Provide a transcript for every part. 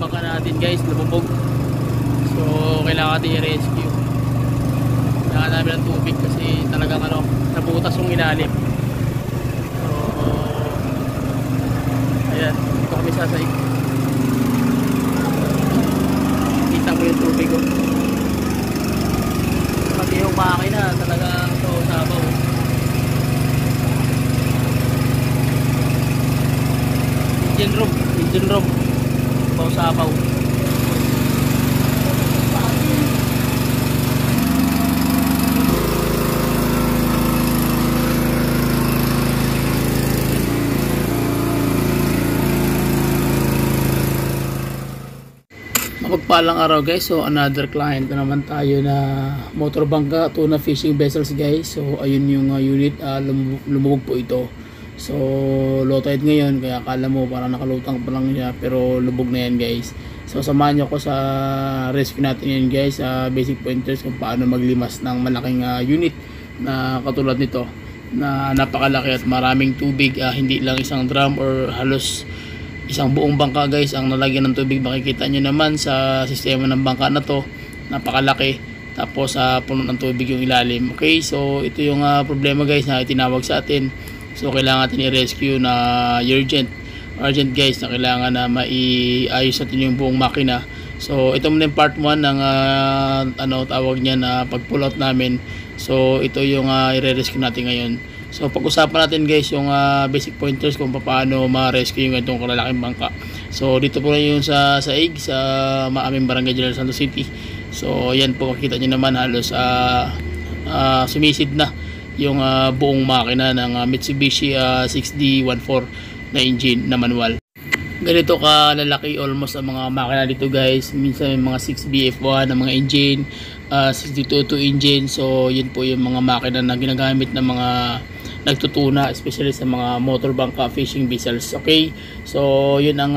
bangka natin guys, lumubog. So kailangan natin i-rescue. Kailangan namin ng tubig kasi talagang nabutas yung ilalim. So ayan, dito kami sasaig. Kita mo yung tubig ko. Pati yung makina talagang sabaw. Engine room sabaw. Mapagpalang araw guys. So another client na naman tayo na motor bangka, tuna fishing vessels guys. So ayun yung unit, lumubog po ito. So low tide ngayon, kaya akala mo parang nakalutang pa lang siya, pero lubog na yan guys. So samahan nyo ko sa rescue natin yan guys, basic pointers kung paano maglimas ng malaking unit na katulad nito na napakalaki at maraming tubig. Hindi lang isang drum or halos isang buong bangka guys ang nalagyan ng tubig. Makikita nyo naman sa sistema ng bangka na to, napakalaki, tapos puno ng tubig yung ilalim. Okay, so ito yung problema guys na itinawag sa atin. So kailangan natin i-rescue na urgent guys, na kailangan na maiayos natin yung buong makina. So ito muna yung part 1 ng tawag niya na pag-pull out namin. So ito yung i-rescue natin ngayon. So pag-usapan natin guys yung basic pointers kung paano ma-rescue yung itong kalalaking bangka. So dito po na yung sa Saig, sa aming Barangay General Santos City. So yan po, makikita nyo naman halos sumisid na yung buong makina ng Mitsubishi 6D14 na engine na manual. Ganito ka lalaki almost ang mga makina dito guys. Minsan may mga 6BF1 na mga engine, 6D22 engine. So yun po yung mga makina na ginagamit ng mga nagtutuna, especially sa mga motor bangka fishing vessels. Okay, so yun ang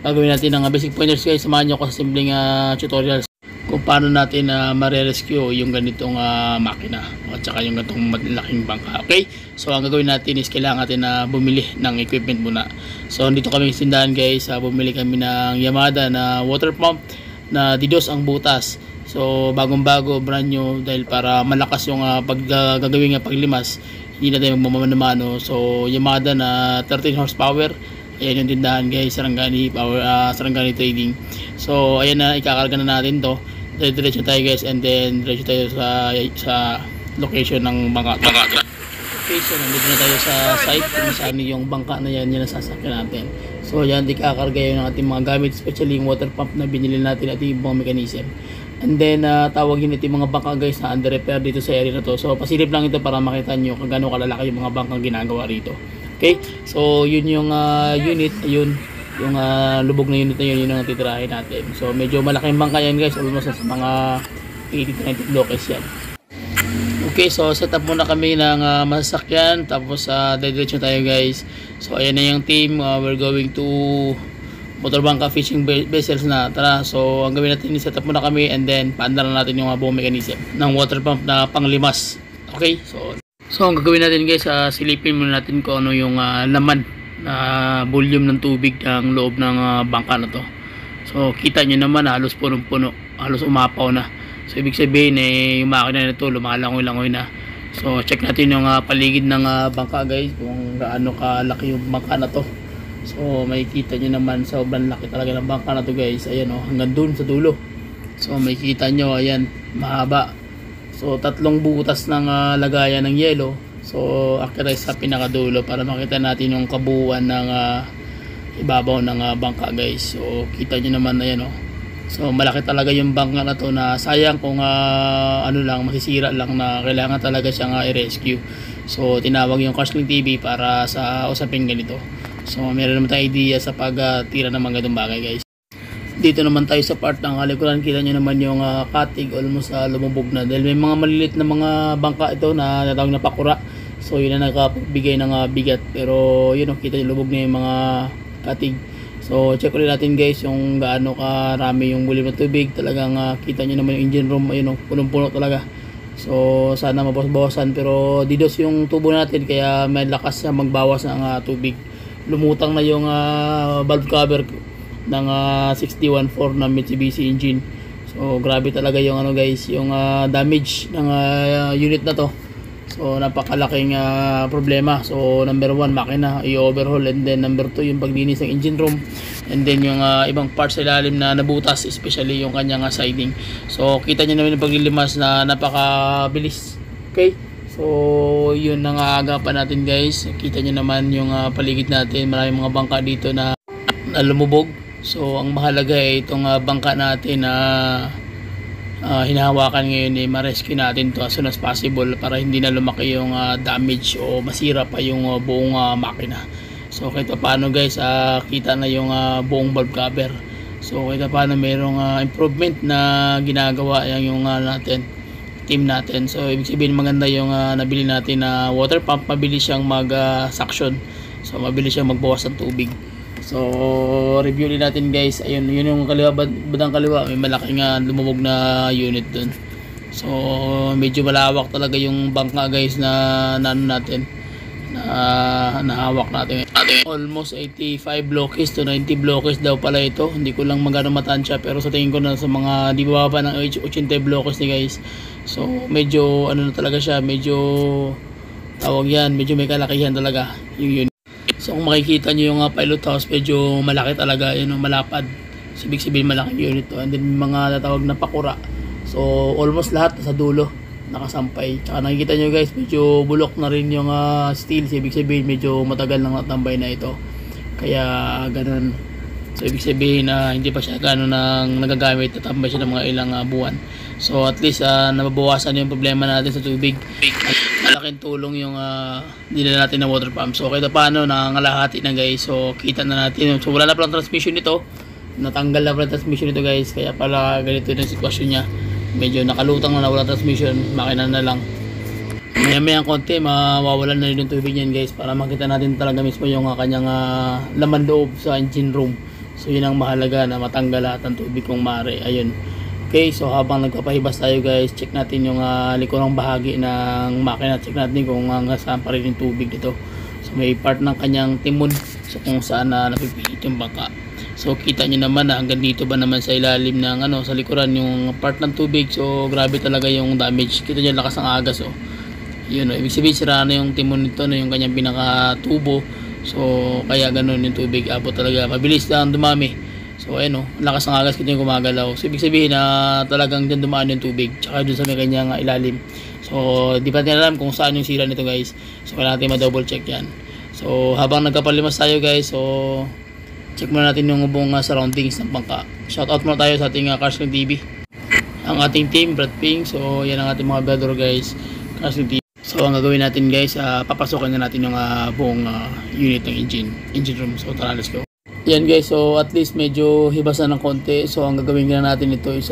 gagawin natin ng basic pointers guys. Samahan nyo ko sa simpleng tutorials kung paano natin mare-rescue yung ganitong makina at saka yung ganitong malaking bangka. Okay, so ang gagawin natin is kailangan natin na bumili ng equipment muna. So dito kami sa tindahan guys, bumili kami ng Yamada na water pump na D2 ang butas. So bagong bago, brand new, dahil para malakas yung gagawin paglimas, hindi na tayo magmamano. So Yamada na 13 horsepower. Ayan yung tindahan guys, Sarangani Sarangani Trading. So ayan na, ikakarga na natin to. Diretso tayo guys, and then diretso tayo sa location ng bangka. Okay, so nandito na tayo sa site kung saan yung bangka na yan yung nasasakyan natin. So yan, ikakarga yun ng ating mga gamit, especially yung water pump na binili natin at yung mga mechanism. And then tawagin ito yung mga bangka guys na under repair dito sa area na to. So pasilip lang ito para makita nyo kung gaano kalalaki yung mga bangkang ginagawa rito. Okay, so yun yung unit, ayun yung lubog na unit na yun ang titirahin natin. So medyo malaking bangka yan guys, almost sa mga 80-90 blockers yan. Okay, so set up muna kami ng masasakyan, tapos diretso tayo guys. So ayan na yung team, we're going to motor bangka fishing vessels na. Tara, so ang gawin natin, set up muna kami, and then paandaran natin yung buong mechanism ng water pump na panglimas. Okay, so ang gagawin natin guys, silipin muna natin kung ano yung laman na volume ng tubig ng loob ng bangka na to. So kita nyo naman halos punong-puno, halos umapaw na. So ibig sabihin yung makina na to lumalangoy-langoy na. So check natin yung paligid ng bangka guys, kung gaano kalaki yung bangka na to. So makikita nyo naman, sobrang laki talaga ng bangka na to guys. Ayan hanggang dun sa dulo. So makikita nyo, ayan, mahaba. So tatlong butas ng lagayan ng yelo. So akira sa pinakadulo para makita natin yung kabuuan ng ibabaw ng bangka guys. So kita nyo naman, ayan So malaki talaga yung bangka na to, na sayang kung masisira lang, na kailangan talaga siyang i-rescue. So tinawag yung Carsling TV para sa usaping ganito. So meron naman tayong idea sa pagtira ng mga ganitong bagay guys. Dito naman tayo sa part ng kalikuran, kita nyo naman yung katig almost lumubog na, dahil may mga malilit na mga bangka ito na natawag na pakura. So yun na nakapagbigay ng bigat, pero yun kita nyo lubog na yung mga katig. So check ulit natin guys yung gaano karami yung volume ng tubig. Talagang kita nyo naman yung engine room, ayun punong-puno talaga. So sana mabawas-bawasan, pero didos yung tubo natin, kaya may lakas na magbawas ng tubig. Lumutang na yung valve cover ng 6D14 na Mitsubishi engine. So grabe talaga yung ano guys, yung damage ng unit na to. So napakalaking problema. So number 1, makina i-overhaul, and then number 2 yung paglinis ng engine room, and then yung ibang parts sa ilalim na nabutas, especially yung kanyang siding. So kita nyo naman yung paglilimas na napakabilis. Okay, so yun ang aagapan natin guys. Kita nyo naman yung paligid natin, maraming mga bangka dito na lumubog. So ang mahalaga ay itong bangka natin na hinahawakan ngayon, ma-rescue natin to as soon as possible para hindi na lumaki yung damage o masira pa yung buong makina. So kahit paano guys, kita na yung buong valve cover. So kahit paano mayroong improvement na ginagawa yung natin, team natin. So ibig sabihin maganda yung nabili natin na water pump, mabilis siyang mag-suction. So mabilis siyang magbawas ng tubig. So review din natin guys. Ayun, yun yung kaliwa, badang kaliwa, may malaking lumubog na unit dun. So medyo malawak talaga yung bangka guys na ano natin, na nahawak natin. Almost 85 blockage to 90 blockage daw pala ito. Hindi ko lang magano matansya, pero sa tingin ko na sa mga di bababa ng 80 blockage ni guys. So medyo ano na talaga siya, medyo tawag yan, medyo may kalakihan talaga yung unit. So kung makikita nyo yung pilot house, medyo malaki talaga, yun, malapad. So, ibig sabihin malaking unit to. And then mga tatawag na pakura. So almost lahat sa dulo nakasampay. Tsaka nakikita nyo guys, medyo bulok na rin yung steel. So, ibig sabihin medyo matagal nang natambay na ito. Kaya ganun. So ibig sabihin hindi pa siya gano'n nang nagagamit, natambay siya ng mga ilang buwan. So at least nababawasan yung problema natin sa tubig. Malaking tulong yung dinala natin na water pump. So kahit paano nangangalahati na guys. So kita na natin. So wala na palang transmission nito. Natanggal na palang transmission nito guys. Kaya pala ganito yung sitwasyon niya. Medyo nakalutang na wala transmission. Makina na lang. Maya-maya konti mawawalan na rin yung tubig niyan guys, para makita natin talaga mismo yung kanyang laman loob sa engine room. So yun ang mahalaga, na matanggal lahat ng tubig kung maaari. Ayun. Okay, so habang nagpapahibas tayo guys, check natin yung likurang bahagi ng makina. Check natin kung saan pa rin yung tubig dito. So may part ng kanyang timon, so kung saan napipihit yung bangka. So kita nyo naman na hanggang dito ba naman sa ilalim ng sa likuran yung part ng tubig. So grabe talaga yung damage. Kita nyo lakas ng agas yun, ibig sabihin sira na yung timon nito, yung kanyang pinaka-tubo. So kaya ganun yung tubig, abot talaga, mabilis lang dumami. So ayun lakas ng agas, kita yung gumagalaw. So ibig sabihin na talagang dyan dumaan yung tubig, tsaka dun sa may kanyang ilalim. So di pa natin alam kung saan yung sira nito guys. So kailangan natin ma-double check yan. So habang nagkapalimas tayo guys, so check muna natin yung buong surroundings ng bangka. Shoutout muna tayo sa ating Carsling TV, ang ating team, Brad Ping. So yan ang ating mga brother guys, Carsling TV. So ang gagawin natin guys, papasokan na natin yung buong unit ng engine room. So tara, let's go. Yan guys, so at least medyo hibas na ng konti. So ang gagawin na natin ito is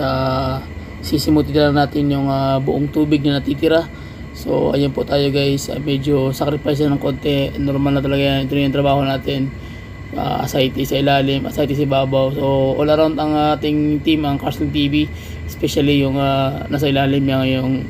sisimutin na natin yung buong tubig na natitira. So ayan po tayo guys, medyo sacrifice na ng konti. Normal na talaga yan, ito yung trabaho natin. Aside sa ilalim, aside sa ibabaw. So all around ang ating team, ang Carsling TV, especially yung nasa ilalim yung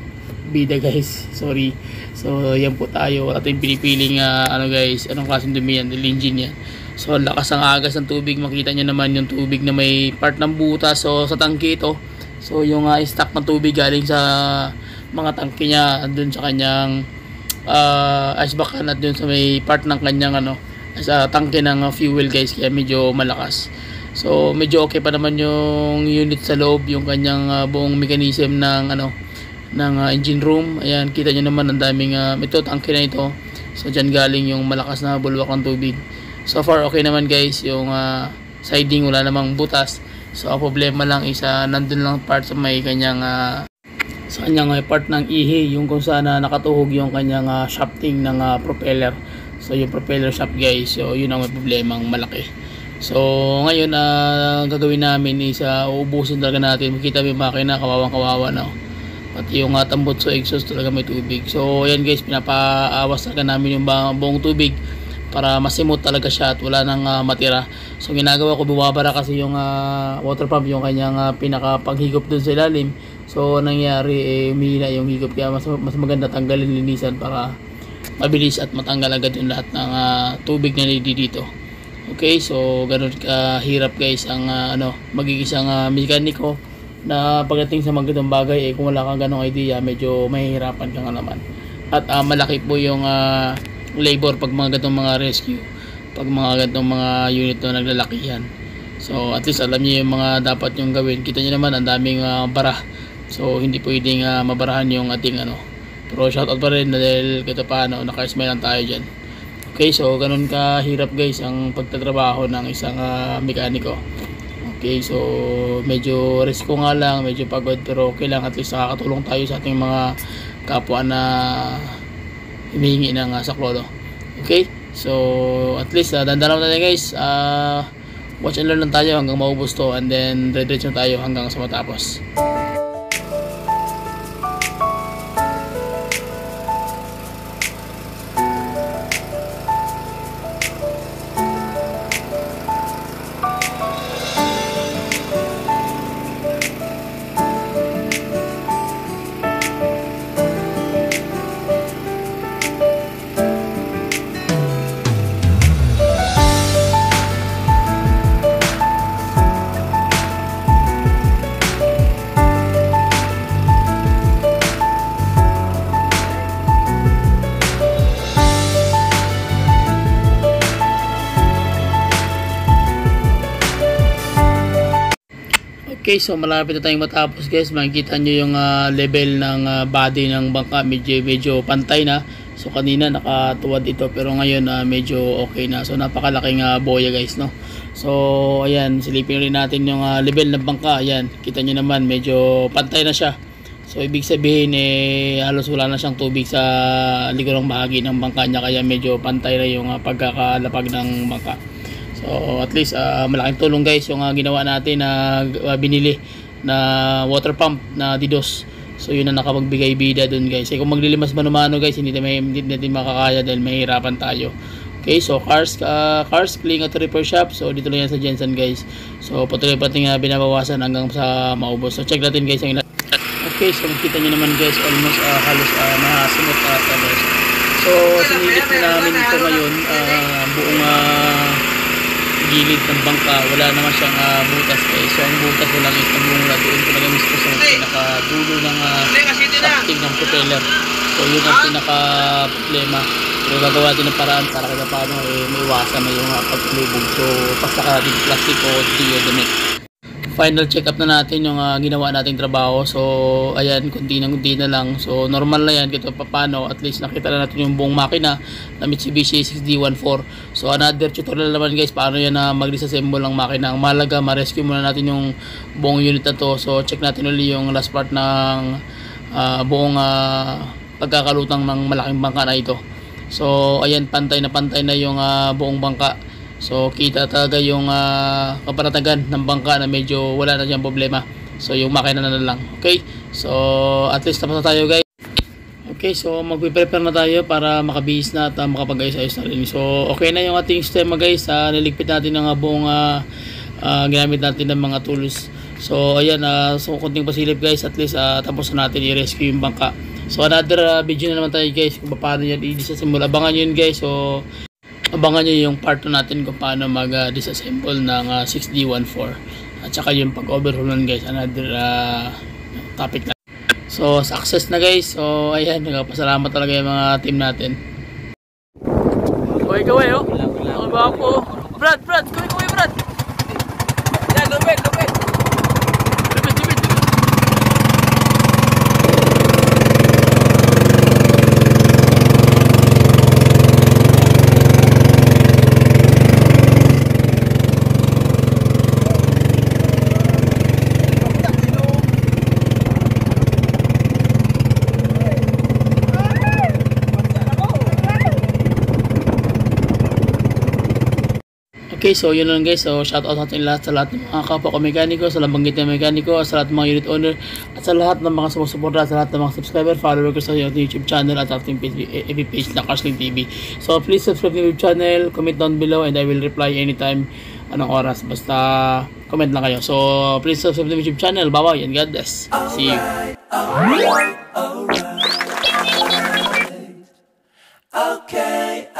bida guys, sorry. So yan po tayo, ating pinipiling guys, anong klaseng dumi yan, engine yan. So lakas ang agas ng tubig, makita nyo naman yung tubig na may part ng butas. So sa tangke ito, so yung stock ng tubig galing sa mga tangke niya, andun sa kanyang ice bucket, at dun sa may part ng kanyang sa tangke ng fuel guys, kaya medyo malakas. So medyo okay pa naman yung unit sa loob, yung kanyang buong mechanism ng engine room. Ayan, kita nyo naman ang daming ito, tangke na ito. So dyan galing yung malakas na bulwak ng tubig. So far okay naman guys, yung siding wala namang butas. So ang problema lang is nandun lang part sa may kanyang sa kanyang part ng ihi, yung kung saan nakatuhog yung kanyang shafting ng propeller. So yung propeller shaft guys, so yun ang may problemang malaki. So ngayon gagawin namin is uubusin talaga natin. Makita mo yung makina, kawawang kawawa na. Pati yung tambot sa exhaust talaga may tubig. So ayan guys, pinapaawas talaga namin yung buong tubig para masimot talaga siya at wala nang matira. So ginagawa ko, bumabara kasi yung water pump, yung kanyang pinakapaghigop dun sa ilalim. So nangyari umihina yung higop, kaya mas maganda tanggalin, linisan para mabilis at matanggal agad yung lahat ng tubig na dito. Okay, so ganun kahirap guys ang magiging isang mekaniko na pagdating sa mga ganung bagay kung wala kang ganong idea, medyo mahihirapan ka nga naman. At malaki po yung labor pag mga ganung mga rescue, pag mga ganung mga unit na naglalakihan. So at least alam niyo yung mga dapat yung gawin. Kita niyo naman ang daming bara. So hindi pwedeng mabarahan yung ating Pero shoutout pa rin dahil kita paano naka-smile lang tayo dyan. Okay, so ganun kahirap guys ang pagtatrabaho ng isang mekaniko. Okay, so medyo risk ko nga lang, medyo pagod, pero okay lang, at least nakakatulong tayo sa ating mga kapwa na humihingi ng saklolo. Okay, so at least dandanan natin guys. Watch and learn lang tayo hanggang maubos to, and then diretso tayo hanggang sa matapos. Okay, so malapit na tayong matapos guys. Makikita nyo yung level ng body ng bangka, medyo pantay na. So kanina nakatuwad ito, pero ngayon medyo okay na. So napakalaking boya guys, no. So ayan, silipin rin natin yung level ng bangka. Ayan, kita nyo naman medyo pantay na siya. So ibig sabihin halos wala na siyang tubig sa likurang bahagi ng bangka niya, kaya medyo pantay na yung pagkakalapag ng bangka. So at least malaking tulong guys yung ginawa natin na binili na water pump na Didos. So yun na nakapagbigay bida dun guys. Kung maglilimas manumano guys, hindi natin makakaya dahil mahirapan tayo. Okay, so cars cleaning at repair shop. So dito lang yan sa Jensen guys. So patuloy pating binabawasan hanggang sa maubos. So check natin guys ang ilan. Okay, so makita nyo naman guys, almost halos mahasimot guys. So sinilip na namin ito ngayon, buong gilid ng bangka, wala naman siyang butas guys. So ang butas ko lang is nagmumula doon talaga mismo sa pinakadulo ng shafting ng propeller. So yun ang pinaka problema. So gagawa din ng paraan para kaya paano maiwasan na yung pagkalubog. So basta ka din plastic o deodorant. Final check up na natin yung ginawa nating trabaho. So ayan, kunti na lang. So normal na yan, kito paano, at least nakita na natin yung buong makina na Mitsubishi 6D14. So another tutorial naman guys, paano yan mag-disassemble ng makina. Ang mahalaga, ma-rescue muna natin yung buong unit na to. So check natin ulit yung last part ng buong pagkakalutang ng malaking bangka na ito. So ayan, pantay na yung buong bangka. So kita talaga yung kapanatagan ng bangka na medyo wala na diyang problema. So yung makina na lang. Okay, so at least tapos na tayo guys. Okay, so magpe-prepare na tayo para makabihis na at makapag-ayos-ayos na rin. So okay na yung ating sistema guys. Niligpit natin ng buong ginamit natin ng mga tools. So ayan, so konting pasilip guys, at least tapos na natin i-rescue yung bangka. So another video na naman tayo guys kung paano yan i-disassemble. Abangan yun guys. So abangan nyo yung part natin kung paano mag-disassemble ng 6D14 at saka yung pag-overhaul nun guys, another topic na. So success na guys. So ayan, nagpasalamat talaga yung mga team natin. Kaway oh. Ako ba po? Brad, kaway Brad. Yeah, lupit. Okay, so yun lang guys. So shout out natin lahat sa lahat ng mga kapwa ko mekaniko, sa labanggit ng mekaniko, sa lahat ng mga unit owner, at sa lahat ng mga sumusuporta, sa lahat ng mga subscriber, follower ko sa YouTube channel at ating FB page na Carsling TV. So please subscribe to YouTube channel, comment down below, and I will reply anytime, anong oras, basta comment lang kayo. So please subscribe to YouTube channel. Bye-bye and God bless. See you. Okay.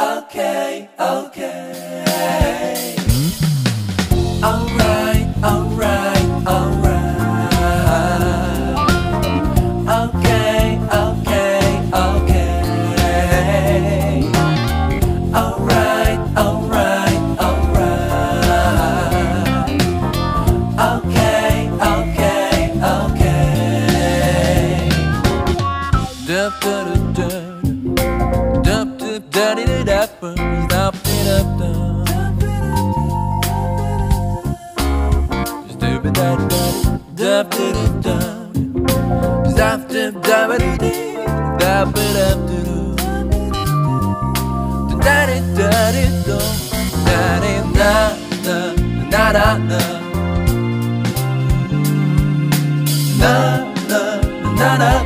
Na na na na